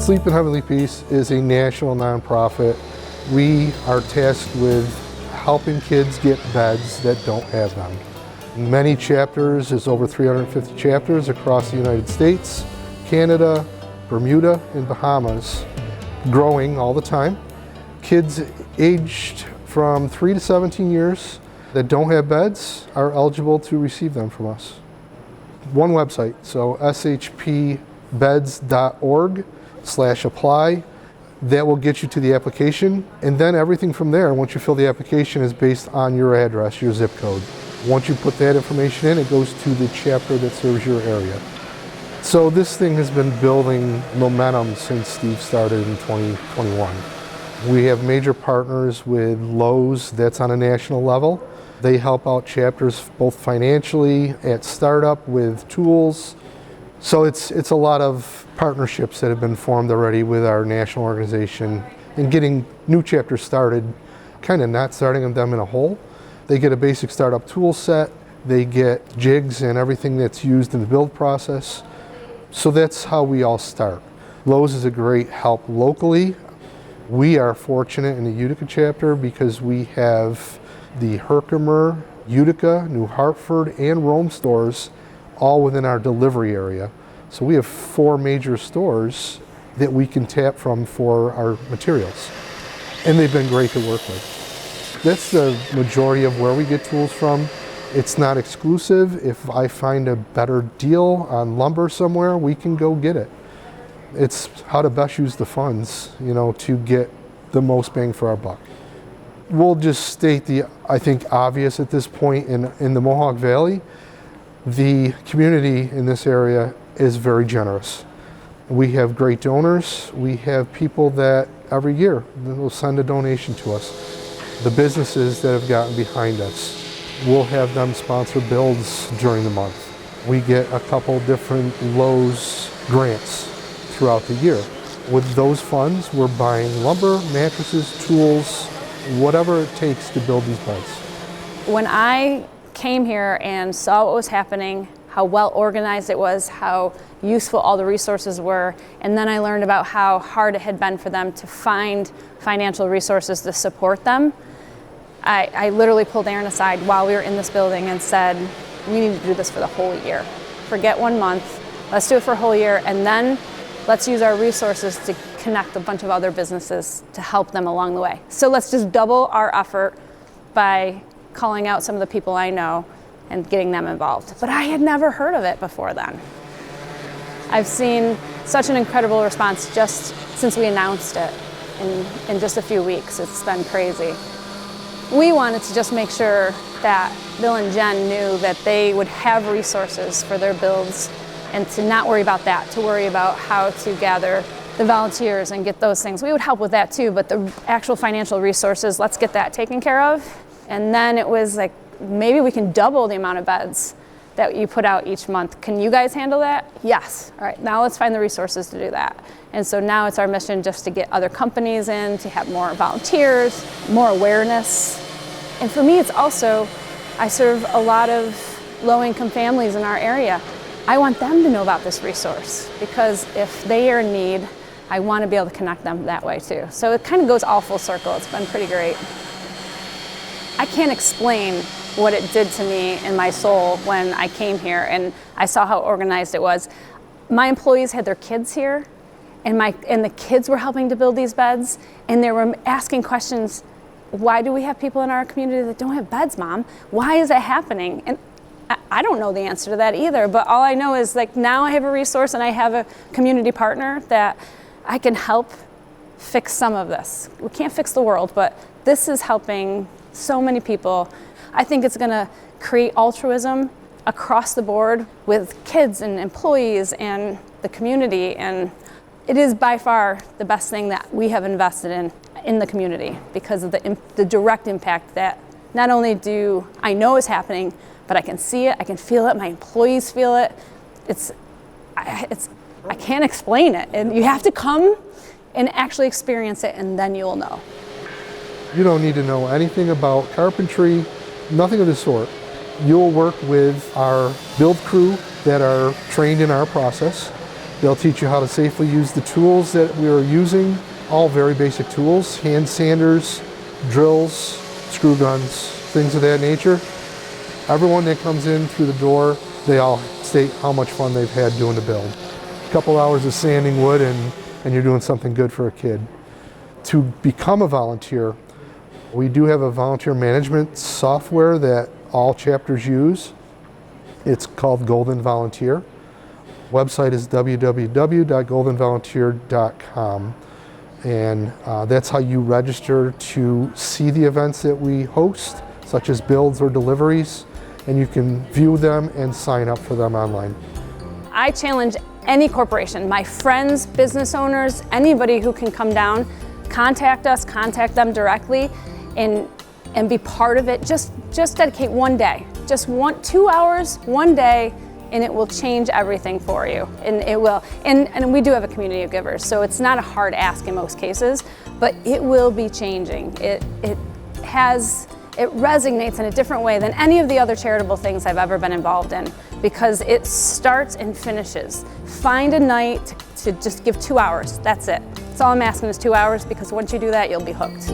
Sleep in Heavenly Peace is a national nonprofit. We are tasked with helping kids get beds that don't have them. Many chapters, there's over 350 chapters across the United States, Canada, Bermuda, and Bahamas, growing all the time. Kids aged from 3 to 17 years that don't have beds are eligible to receive them from us. One website, so shpbeds.org/apply. That will get you to the application, and then everything from there, once you fill the application, is based on your address, your zip code. Once you put that information in, it goes to the chapter that serves your area. So this thing has been building momentum since Steve started in 2021. We have major partners with Lowe's, that's on a national level. They help out chapters both financially, at startup, with tools. So it's a lot of partnerships that have been formed already with our national organization and getting new chapters started, kind of not starting them in a hole. They get a basic startup tool set, they get jigs and everything that's used in the build process. So that's how we all start. Lowe's is a great help locally. We are fortunate in the Utica chapter because we have the Herkimer, Utica, New Hartford, and Rome stores all within our delivery area. So we have 4 major stores that we can tap from for our materials. And they've been great to work with. That's the majority of where we get tools from. It's not exclusive. If I find a better deal on lumber somewhere, we can go get it. It's how to best use the funds, to get the most bang for our buck. We'll just state the, I think, obvious at this point in the Mohawk Valley. The community in this area is very generous. We have great donors. We have people that every year will send a donation to us. The businesses that have gotten behind us, we'll have them sponsor builds during the month. We get a couple different Lowe's grants throughout the year. With those funds, we're buying lumber, mattresses, tools, whatever it takes to build these beds. When I came here and saw what was happening, how well organized it was, how useful all the resources were, and then I learned about how hard it had been for them to find financial resources to support them, I literally pulled Aaron aside while we were in this building and said, we need to do this for the whole year. Forget 1 month, let's do it for a whole year, and then let's use our resources to connect a bunch of other businesses to help them along the way. So let's just double our effort by calling out some of the people I know and getting them involved. But I had never heard of it before then. I've seen such an incredible response just since we announced it in just a few weeks. It's been crazy. We wanted to just make sure that Bill and Jen knew that they would have resources for their builds and to not worry about that, to worry about how to gather the volunteers and get those things. We would help with that too, but the actual financial resources, let's get that taken care of. And then it was like, maybe we can double the amount of beds that you put out each month. Can you guys handle that? Yes. All right, now let's find the resources to do that. And so now it's our mission just to get other companies in, to have more volunteers, more awareness. And for me, it's also, I serve a lot of low-income families in our area. I want them to know about this resource because if they are in need, I want to be able to connect them that way too. So it kind of goes all full circle. It's been pretty great. I can't explain what it did to me in my soul when I came here and I saw how organized it was. My employees had their kids here, and the kids were helping to build these beds, and they were asking questions. Why do we have people in our community that don't have beds, Mom? Why is that happening? And I don't know the answer to that either, but all I know is like now I have a resource and I have a community partner that I can help fix some of this. We can't fix the world, but this is helping so many people. I think it's gonna create altruism across the board with kids and employees and the community, and it is by far the best thing that we have invested in the community because of the direct impact that not only do I know is happening, but I can see it, I can feel it, my employees feel it. I can't explain it, and you have to come and actually experience it, and then you'll know. You don't need to know anything about carpentry, nothing of the sort. You'll work with our build crew that are trained in our process, They'll teach you how to safely use the tools that we are using, all very basic tools, hand sanders, drills, screw guns, things of that nature. Everyone that comes in through the door, they all state how much fun they've had doing the build. A couple hours of sanding wood and you're doing something good for a kid. To become a volunteer, we do have a volunteer management software that all chapters use. It's called Golden Volunteer. Website is www.goldenvolunteer.com. And that's how you register to see the events that we host, such as builds or deliveries, and you can view them and sign up for them online. I challenge any corporation, my friends, business owners, anybody who can come down, contact us, contact them directly, and be part of it. Just dedicate one day, just 2 hours, one day, and it will change everything for you. And it will. And we do have a community of givers, so it's not a hard ask in most cases, but it will be changing. It resonates in a different way than any of the other charitable things I've ever been involved in, because it starts and finishes. Find a night to just give 2 hours, that's it. That's all I'm asking is 2 hours, because once you do that, you'll be hooked.